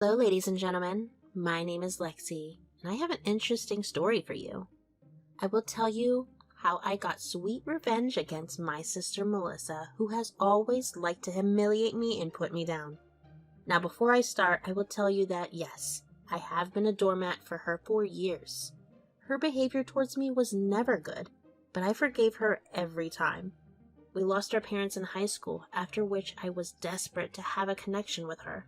Hello, ladies and gentlemen. My name is Lexi, and I have an interesting story for you. I will tell you how I got sweet revenge against my sister Melissa, who has always liked to humiliate me and put me down. Now, before I start, I will tell you that yes, I have been a doormat for her for years. Her behavior towards me was never good, but I forgave her every time. We lost our parents in high school, after which I was desperate to have a connection with her.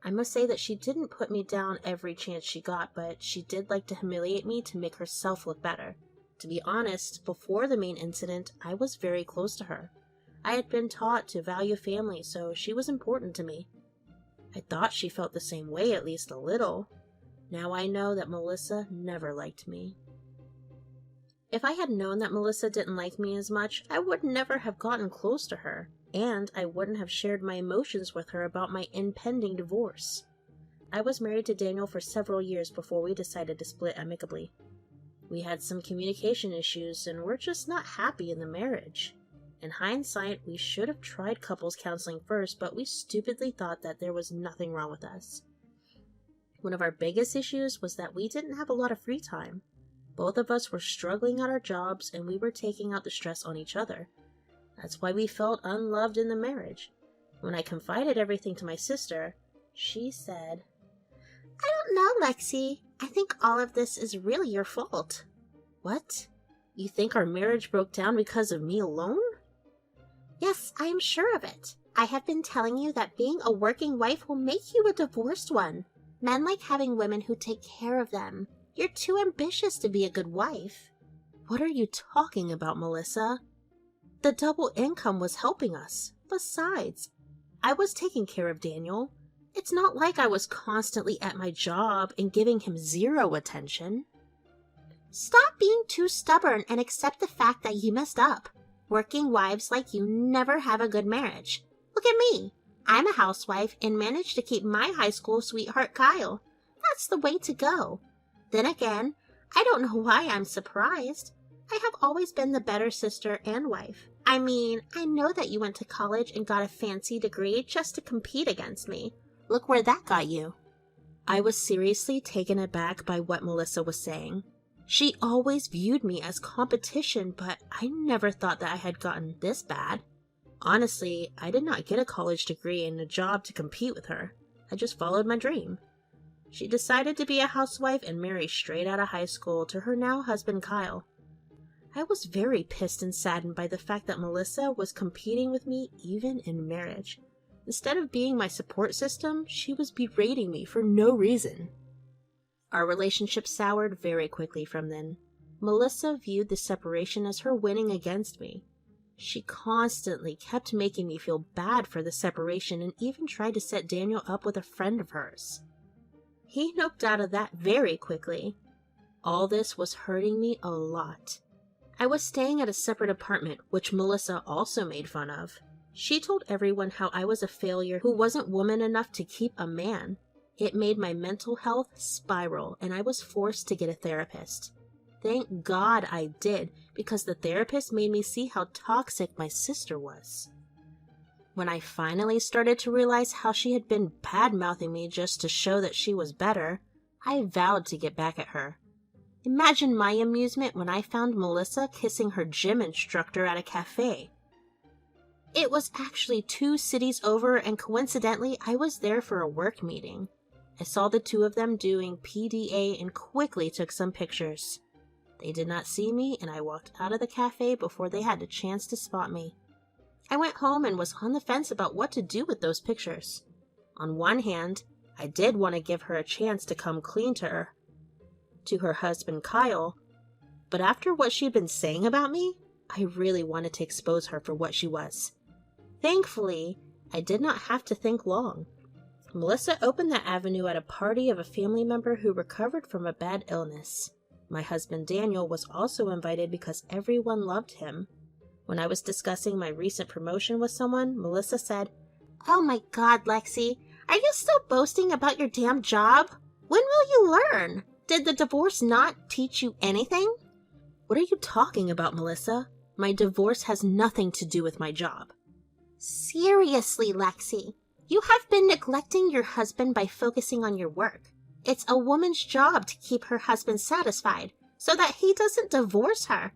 I must say that she didn't put me down every chance she got, but she did like to humiliate me to make herself look better. To be honest, before the main incident, I was very close to her. I had been taught to value family, so she was important to me. I thought she felt the same way, at least a little. Now I know that Melissa never liked me. If I had known that Melissa didn't like me as much, I would never have gotten close to her, and I wouldn't have shared my emotions with her about my impending divorce. I was married to Daniel for several years before we decided to split amicably. We had some communication issues and were just not happy in the marriage. In hindsight, we should have tried couples counseling first, but we stupidly thought that there was nothing wrong with us. One of our biggest issues was that we didn't have a lot of free time. Both of us were struggling at our jobs, and we were taking out the stress on each other. That's why we felt unloved in the marriage. When I confided everything to my sister, she said, "I don't know, Lexi. I think all of this is really your fault." "What? You think our marriage broke down because of me alone?" "Yes, I am sure of it. I have been telling you that being a working wife will make you a divorced one. Men like having women who take care of them. You're too ambitious to be a good wife." "What are you talking about, Melissa? The double income was helping us. Besides, I was taking care of Daniel. It's not like I was constantly at my job and giving him zero attention." "Stop being too stubborn and accept the fact that you messed up. Working wives like you never have a good marriage. Look at me. I'm a housewife and managed to keep my high school sweetheart Kyle. That's the way to go. Then again, I don't know why I'm surprised. I have always been the better sister and wife. I mean, I know that you went to college and got a fancy degree just to compete against me. Look where that got you." I was seriously taken aback by what Melissa was saying. She always viewed me as competition, but I never thought that I had gotten this bad. Honestly, I did not get a college degree and a job to compete with her. I just followed my dream. She decided to be a housewife and marry straight out of high school to her now husband Kyle. I was very pissed and saddened by the fact that Melissa was competing with me even in marriage. Instead of being my support system, she was berating me for no reason. Our relationship soured very quickly from then. Melissa viewed the separation as her winning against me. She constantly kept making me feel bad for the separation and even tried to set Daniel up with a friend of hers. He noped out of that very quickly. All this was hurting me a lot. I was staying at a separate apartment, which Melissa also made fun of. She told everyone how I was a failure who wasn't woman enough to keep a man. It made my mental health spiral, and I was forced to get a therapist. Thank God I did, because the therapist made me see how toxic my sister was. When I finally started to realize how she had been bad-mouthing me just to show that she was better, I vowed to get back at her. Imagine my amusement when I found Melissa kissing her gym instructor at a cafe. It was actually 2 cities over, and coincidentally, I was there for a work meeting. I saw the two of them doing PDA and quickly took some pictures. They did not see me, and I walked out of the cafe before they had a chance to spot me. I went home and was on the fence about what to do with those pictures. On one hand, I did want to give her a chance to come clean to her husband Kyle, but after what she'd been saying about me, I really wanted to expose her for what she was. Thankfully, I did not have to think long. Melissa opened that avenue at a party of a family member who recovered from a bad illness. My husband Daniel was also invited because everyone loved him. When I was discussing my recent promotion with someone, Melissa said, "Oh my God, Lexi, are you still boasting about your damn job? When will you learn? Did the divorce not teach you anything?" "What are you talking about, Melissa? My divorce has nothing to do with my job." "Seriously, Lexi, You have been neglecting your husband by focusing on your work. It's a woman's job to keep her husband satisfied so that he doesn't divorce her.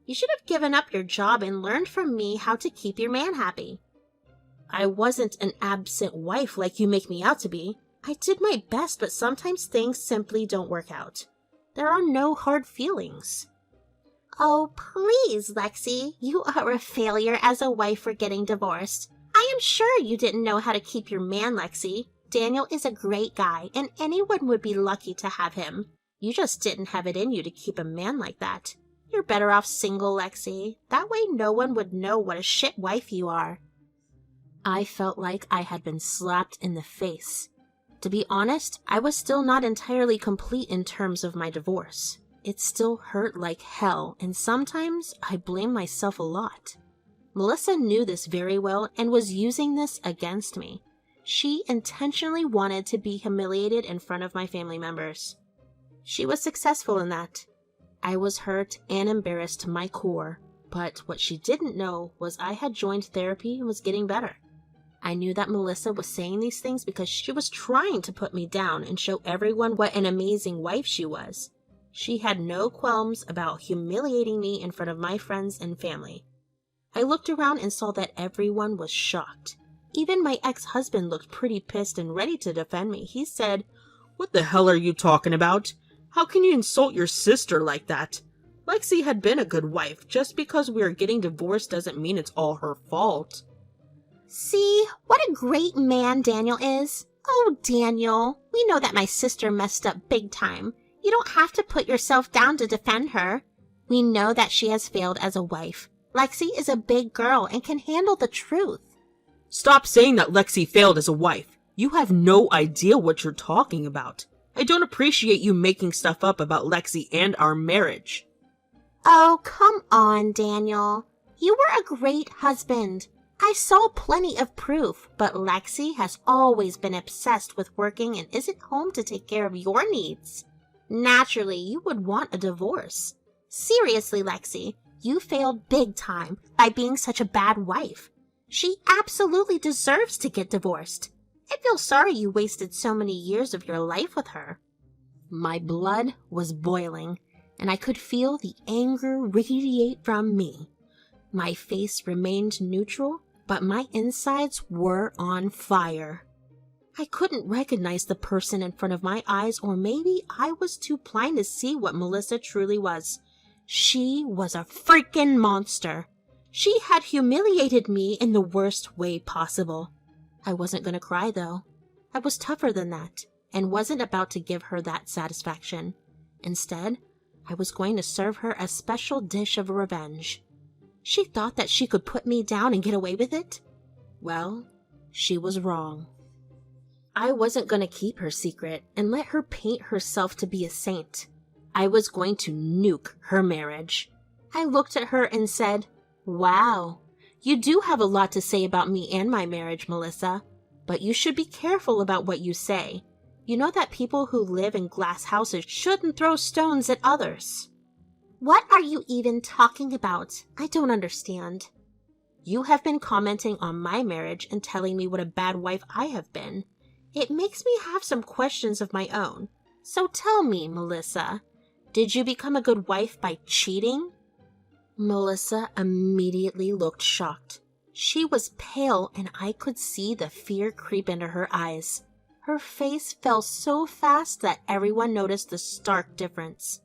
You should have given up your job and learned from me how to keep your man happy. I wasn't an absent wife like you make me out to be. I did my best, but sometimes things simply don't work out. There are no hard feelings. Oh, please, Lexi. You are a failure as a wife for getting divorced. I am sure you didn't know how to keep your man, Lexi. Daniel is a great guy, and anyone would be lucky to have him. You just didn't have it in you to keep a man like that. You're better off single, Lexi. That way no one would know what a shit wife you are. I felt like I had been slapped in the face. To be honest, I was still not entirely complete in terms of my divorce. It still hurt like hell, and sometimes I blame myself a lot. Melissa knew this very well and was using this against me. She intentionally wanted to be humiliated in front of my family members. She was successful in that. I was hurt and embarrassed to my core, but what she didn't know was I had joined therapy and was getting better. I knew that Melissa was saying these things because she was trying to put me down and show everyone what an amazing wife she was. She had no qualms about humiliating me in front of my friends and family. I looked around and saw that everyone was shocked. Even my ex-husband looked pretty pissed and ready to defend me. He said, "What the hell are you talking about? How can you insult your sister like that? Lexi had been a good wife. Just because we are getting divorced doesn't mean it's all her fault." See, what a great man Daniel is. Oh, Daniel, we know that my sister messed up big time. You don't have to put yourself down to defend her. We know that she has failed as a wife. Lexi is a big girl and can handle the truth. Stop saying that Lexi failed as a wife. You have no idea what you're talking about. I don't appreciate you making stuff up about Lexi and our marriage. Oh, come on, Daniel. You were a great husband. I saw plenty of proof, but Lexi has always been obsessed with working and isn't home to take care of your needs. Naturally, you would want a divorce. Seriously, Lexi, you failed big time by being such a bad wife. She absolutely deserves to get divorced. I feel sorry you wasted so many years of your life with her. My blood was boiling, and I could feel the anger radiate from me. My face remained neutral, but my insides were on fire. I couldn't recognize the person in front of my eyes, or maybe I was too blind to see what Melissa truly was. She was a freaking monster. She had humiliated me in the worst way possible. I wasn't going to cry, though. I was tougher than that, and wasn't about to give her that satisfaction. Instead, I was going to serve her a special dish of revenge. She thought that she could put me down and get away with it? Well, she was wrong. I wasn't going to keep her secret and let her paint herself to be a saint. I was going to nuke her marriage. I looked at her and said, "Wow, you do have a lot to say about me and my marriage, Melissa, but you should be careful about what you say. You know that people who live in glass houses shouldn't throw stones at others." What are you even talking about? I don't understand. You have been commenting on my marriage and telling me what a bad wife I have been. It makes me have some questions of my own. So tell me, Melissa, did you become a good wife by cheating? Melissa immediately looked shocked. She was pale, and I could see the fear creep into her eyes. Her face fell so fast that everyone noticed the stark difference.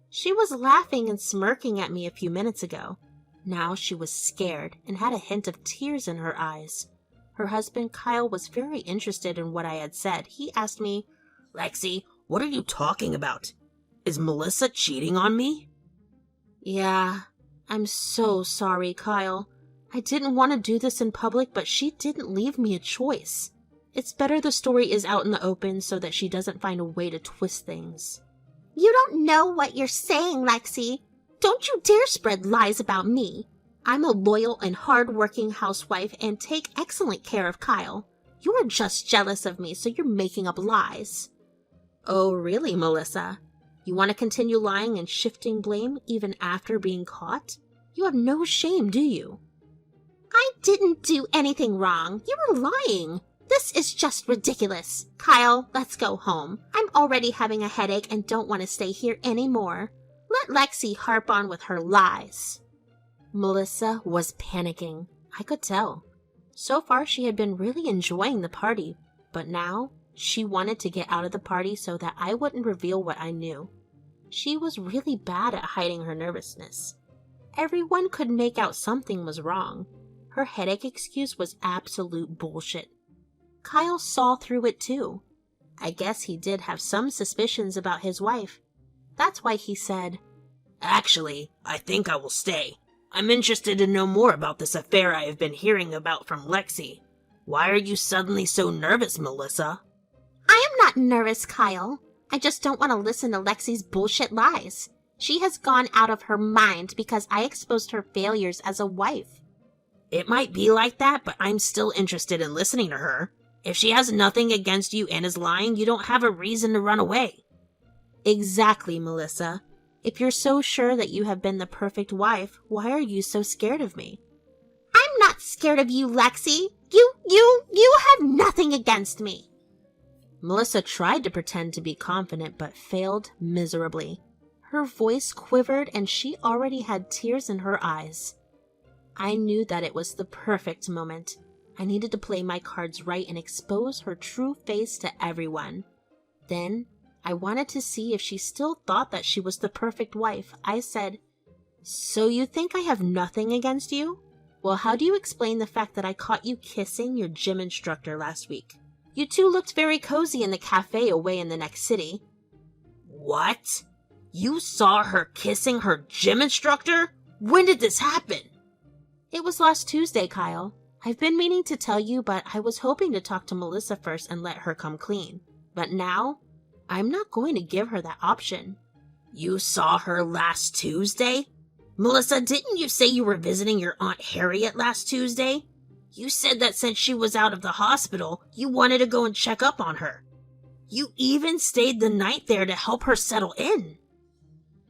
She was laughing and smirking at me a few minutes ago. Now she was scared and had a hint of tears in her eyes. Her husband, Kyle, was very interested in what I had said. He asked me, "Lexi, what are you talking about? Is Melissa cheating on me?" Yeah, I'm so sorry, Kyle. I didn't want to do this in public, but she didn't leave me a choice. It's better the story is out in the open so that she doesn't find a way to twist things. You don't know what you're saying, Lexi. Don't you dare spread lies about me. I'm a loyal and hard-working housewife and take excellent care of Kyle. You are just jealous of me, so you're making up lies. Oh, really, Melissa? You want to continue lying and shifting blame even after being caught? You have no shame, do you? I didn't do anything wrong. You were lying. This is just ridiculous. Kyle, let's go home. I'm already having a headache and don't want to stay here anymore. Let Lexi harp on with her lies. Melissa was panicking. I could tell. So far she had been really enjoying the party, but now she wanted to get out of the party so that I wouldn't reveal what I knew. She was really bad at hiding her nervousness. Everyone could make out something was wrong. Her headache excuse was absolute bullshit. Kyle saw through it too. I guess he did have some suspicions about his wife. That's why he said, "Actually, I think I will stay. I'm interested to know more about this affair I have been hearing about from Lexi. Why are you suddenly so nervous, Melissa?" I am not nervous, Kyle. I just don't want to listen to Lexi's bullshit lies. She has gone out of her mind because I exposed her failures as a wife. It might be like that, but I'm still interested in listening to her. If she has nothing against you and is lying, you don't have a reason to run away. Exactly, Melissa. If you're so sure that you have been the perfect wife, why are you so scared of me? I'm not scared of you, Lexi. You have nothing against me. Melissa tried to pretend to be confident, but failed miserably. Her voice quivered and she already had tears in her eyes. I knew that it was the perfect moment. I needed to play my cards right and expose her true face to everyone. Then, I wanted to see if she still thought that she was the perfect wife. I said, "So you think I have nothing against you? Well, how do you explain the fact that I caught you kissing your gym instructor last week? You two looked very cozy in the cafe away in the next city." What? You saw her kissing her gym instructor? When did this happen? It was last Tuesday, Kyle. I've been meaning to tell you, but I was hoping to talk to Melissa first and let her come clean. But now, I'm not going to give her that option. You saw her last Tuesday? Melissa, didn't you say you were visiting your Aunt Harriet last Tuesday? You said that since she was out of the hospital, you wanted to go and check up on her. You even stayed the night there to help her settle in.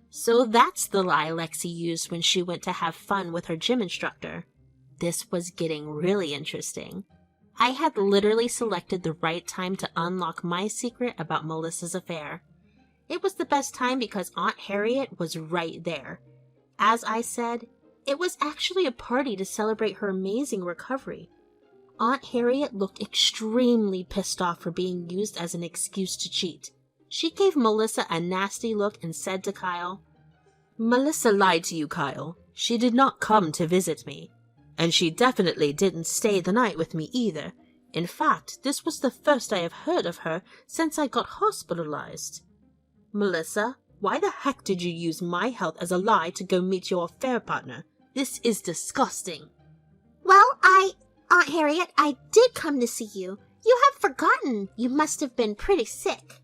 So that's the lie Lexi used when she went to have fun with her gym instructor. This was getting really interesting. I had literally selected the right time to unlock my secret about Melissa's affair. It was the best time because Aunt Harriet was right there. As I said, it was actually a party to celebrate her amazing recovery. Aunt Harriet looked extremely pissed off for being used as an excuse to cheat. She gave Melissa a nasty look and said to Kyle, "Melissa lied to you, Kyle. She did not come to visit me. And she definitely didn't stay the night with me either. In fact, this was the first I have heard of her since I got hospitalized." "Melissa, why the heck did you use my health as a lie to go meet your affair partner? This is disgusting." "Well, Aunt Harriet, I did come to see you. You have forgotten. You must have been pretty sick."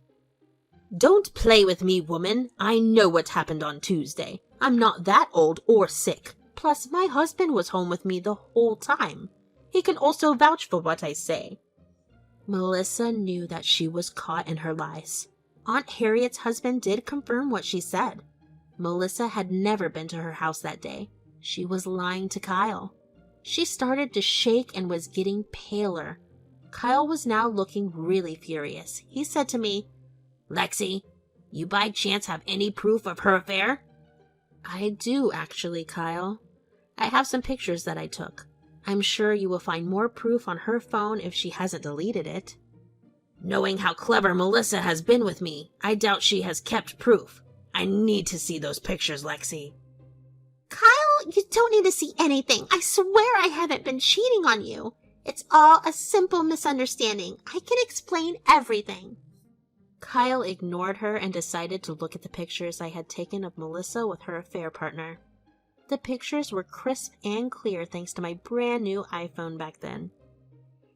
"Don't play with me, woman. I know what happened on Tuesday. I'm not that old or sick. Plus, my husband was home with me the whole time. He can also vouch for what I say." Melissa knew that she was caught in her lies. Aunt Harriet's husband did confirm what she said. Melissa had never been to her house that day. She was lying to Kyle. She started to shake and was getting paler. Kyle was now looking really furious. He said to me, "Lexi, you by chance have any proof of her affair?" "I do, actually, Kyle. I have some pictures that I took. I'm sure you will find more proof on her phone if she hasn't deleted it." Knowing how clever Melissa has been with me, I doubt she has kept proof. I need to see those pictures, Lexi. "Kyle, you don't need to see anything. I swear I haven't been cheating on you. It's all a simple misunderstanding. I can explain everything." Kyle ignored her and decided to look at the pictures I had taken of Melissa with her affair partner. The pictures were crisp and clear thanks to my brand new iPhone back then.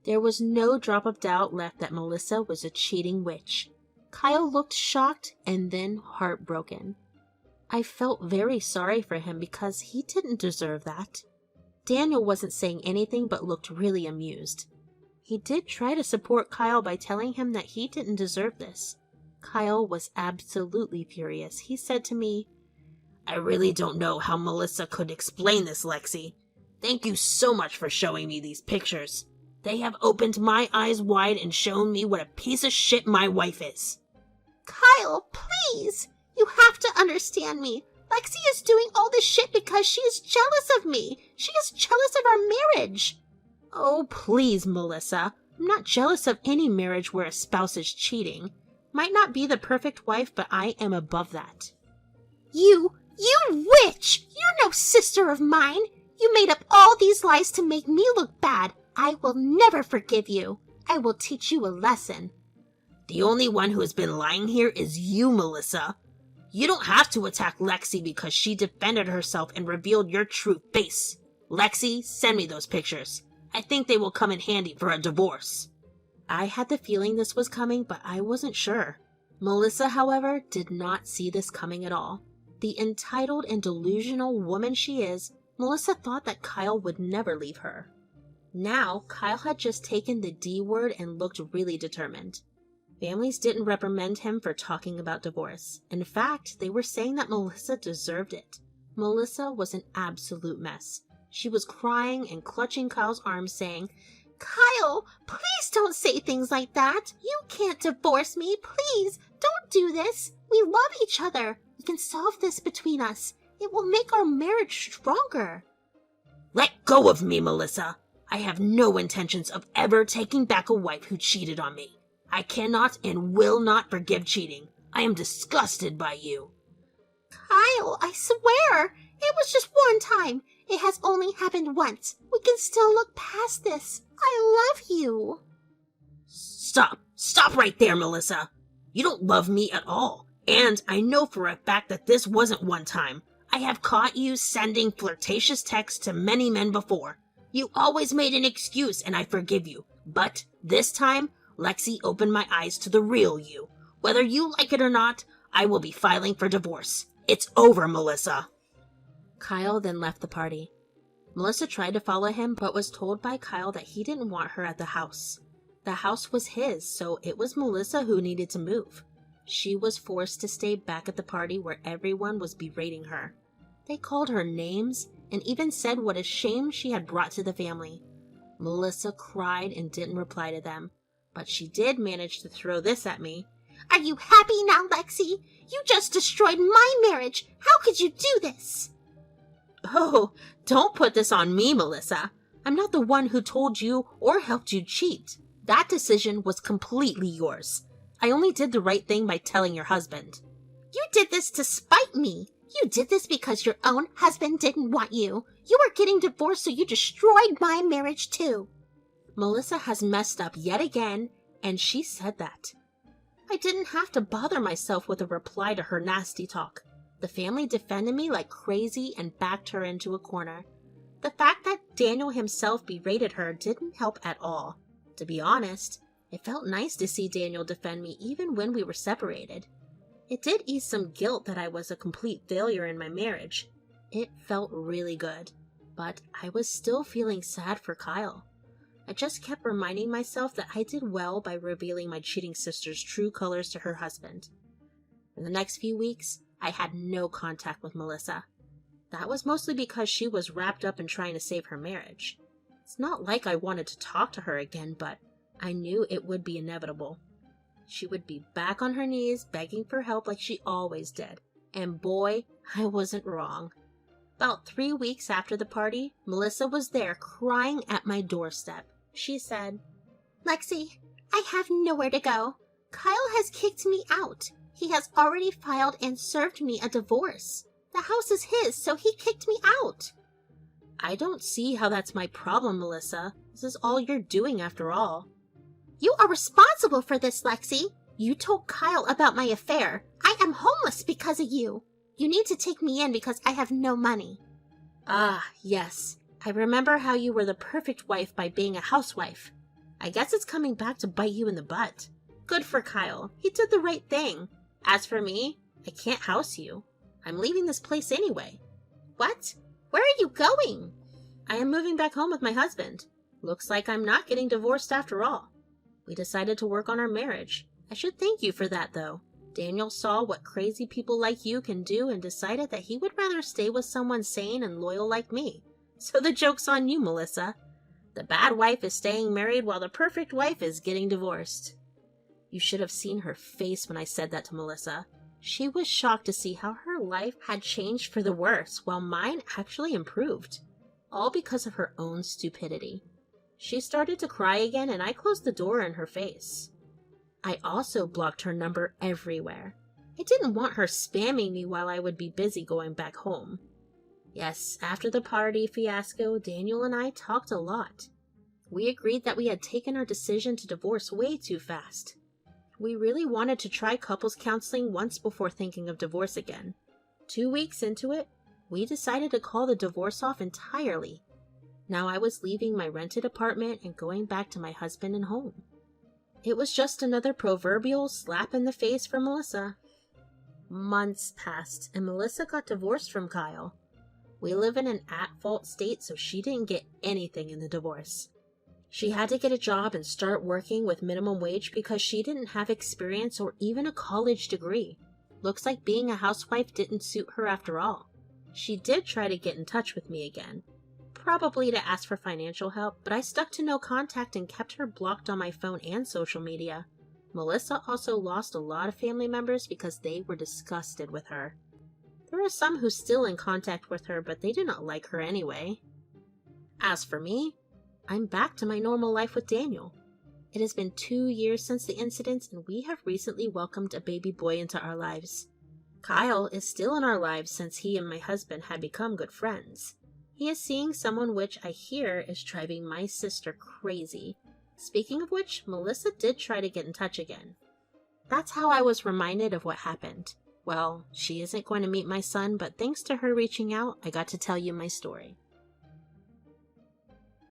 There was no drop of doubt left that Melissa was a cheating witch. Kyle looked shocked and then heartbroken. I felt very sorry for him because he didn't deserve that. Daniel wasn't saying anything but looked really amused. He did try to support Kyle by telling him that he didn't deserve this. Kyle was absolutely furious. He said to me, "I really don't know how Melissa could explain this, Lexi. Thank you so much for showing me these pictures. They have opened my eyes wide and shown me what a piece of shit my wife is. Kyle, please! You have to understand me. Lexi is doing all this shit because she is jealous of me. She is jealous of our marriage. Oh, please, Melissa. I'm not jealous of any marriage where a spouse is cheating. Might not be the perfect wife, but I am above that. You witch! You're no sister of mine. You made up all these lies to make me look bad. I will never forgive you. I will teach you a lesson. The only one who has been lying here is you, Melissa. You don't have to attack Lexi because she defended herself and revealed your true face. Lexi, send me those pictures. I think they will come in handy for a divorce. I had the feeling this was coming, but I wasn't sure. Melissa, however, did not see this coming at all. The entitled and delusional woman she is, Melissa thought that Kyle would never leave her. Now, Kyle had just taken the D word and looked really determined. Families didn't reprimand him for talking about divorce. In fact, they were saying that Melissa deserved it. Melissa was an absolute mess. She was crying and clutching Kyle's arm, saying, Kyle, please don't say things like that. You can't divorce me. Please, don't do this. We love each other. We can solve this between us. It will make our marriage stronger. Let go of me, Melissa. I have no intentions of ever taking back a wife who cheated on me. I cannot and will not forgive cheating. I am disgusted by you. Kyle, I swear, it was just one time. It has only happened once. We can still look past this. I love you. Stop right there, Melissa. You don't love me at all. And I know for a fact that this wasn't one time. I have caught you sending flirtatious texts to many men before. You always made an excuse and I forgive you. But this time, Lexi opened my eyes to the real you. Whether you like it or not, I will be filing for divorce. It's over, Melissa. Kyle then left the party. Melissa tried to follow him, but was told by Kyle that he didn't want her at the house. The house was his, so it was Melissa who needed to move. She was forced to stay back at the party where everyone was berating her. They called her names and even said what a shame she had brought to the family. Melissa cried and didn't reply to them, but she did manage to throw this at me. Are you happy now, Lexi? You just destroyed my marriage. How could you do this? Oh, don't put this on me, Melissa. I'm not the one who told you or helped you cheat. That decision was completely yours. I only did the right thing by telling your husband. You did this to spite me. You did this because your own husband didn't want you. You were getting divorced, so you destroyed my marriage too. Melissa has messed up yet again, and she said that. I didn't have to bother myself with a reply to her nasty talk. The family defended me like crazy and backed her into a corner. The fact that Daniel himself berated her didn't help at all. To be honest, it felt nice to see Daniel defend me even when we were separated. It did ease some guilt that I was a complete failure in my marriage. It felt really good, but I was still feeling sad for Kyle. I just kept reminding myself that I did well by revealing my cheating sister's true colors to her husband. In the next few weeks, I had no contact with Melissa. That was mostly because she was wrapped up in trying to save her marriage. It's not like I wanted to talk to her again, but I knew it would be inevitable. She would be back on her knees begging for help like she always did. And boy, I wasn't wrong. About 3 weeks after the party, Melissa was there crying at my doorstep. She said, Lexi, I have nowhere to go. Kyle has kicked me out. He has already filed and served me a divorce. The house is his, so he kicked me out. I don't see how that's my problem, Melissa. This is all you're doing after all. You are responsible for this, Lexi. You told Kyle about my affair. I am homeless because of you. You need to take me in because I have no money. Ah, yes. I remember how you were the perfect wife by being a housewife. I guess it's coming back to bite you in the butt. Good for Kyle. He did the right thing. As for me, I can't house you. I'm leaving this place anyway. What? Where are you going? I am moving back home with my husband. Looks like I'm not getting divorced after all. We decided to work on our marriage. I should thank you for that, though. Daniel saw what crazy people like you can do and decided that he would rather stay with someone sane and loyal like me. So the joke's on you, Melissa. The bad wife is staying married while the perfect wife is getting divorced. You should have seen her face when I said that to Melissa. She was shocked to see how her life had changed for the worse, while mine actually improved. All because of her own stupidity. She started to cry again, and I closed the door in her face. I also blocked her number everywhere. I didn't want her spamming me while I would be busy going back home. Yes, after the party fiasco, Daniel and I talked a lot. We agreed that we had taken our decision to divorce way too fast. We really wanted to try couples counseling once before thinking of divorce again. 2 weeks into it, we decided to call the divorce off entirely. Now I was leaving my rented apartment and going back to my husband and home. It was just another proverbial slap in the face for Melissa. Months passed, and Melissa got divorced from Kyle. We live in an at-fault state, so she didn't get anything in the divorce. She had to get a job and start working with minimum wage because she didn't have experience or even a college degree. Looks like being a housewife didn't suit her after all. She did try to get in touch with me again, probably to ask for financial help, but I stuck to no contact and kept her blocked on my phone and social media. Melissa also lost a lot of family members because they were disgusted with her. There are some who still in contact with her, but they do not like her anyway. As for me, I'm back to my normal life with Daniel. It has been 2 years since the incident, and we have recently welcomed a baby boy into our lives. Kyle is still in our lives since he and my husband had become good friends. He is seeing someone which I hear is driving my sister crazy. Speaking of which, Melissa did try to get in touch again. That's how I was reminded of what happened. Well, she isn't going to meet my son, but thanks to her reaching out, I got to tell you my story.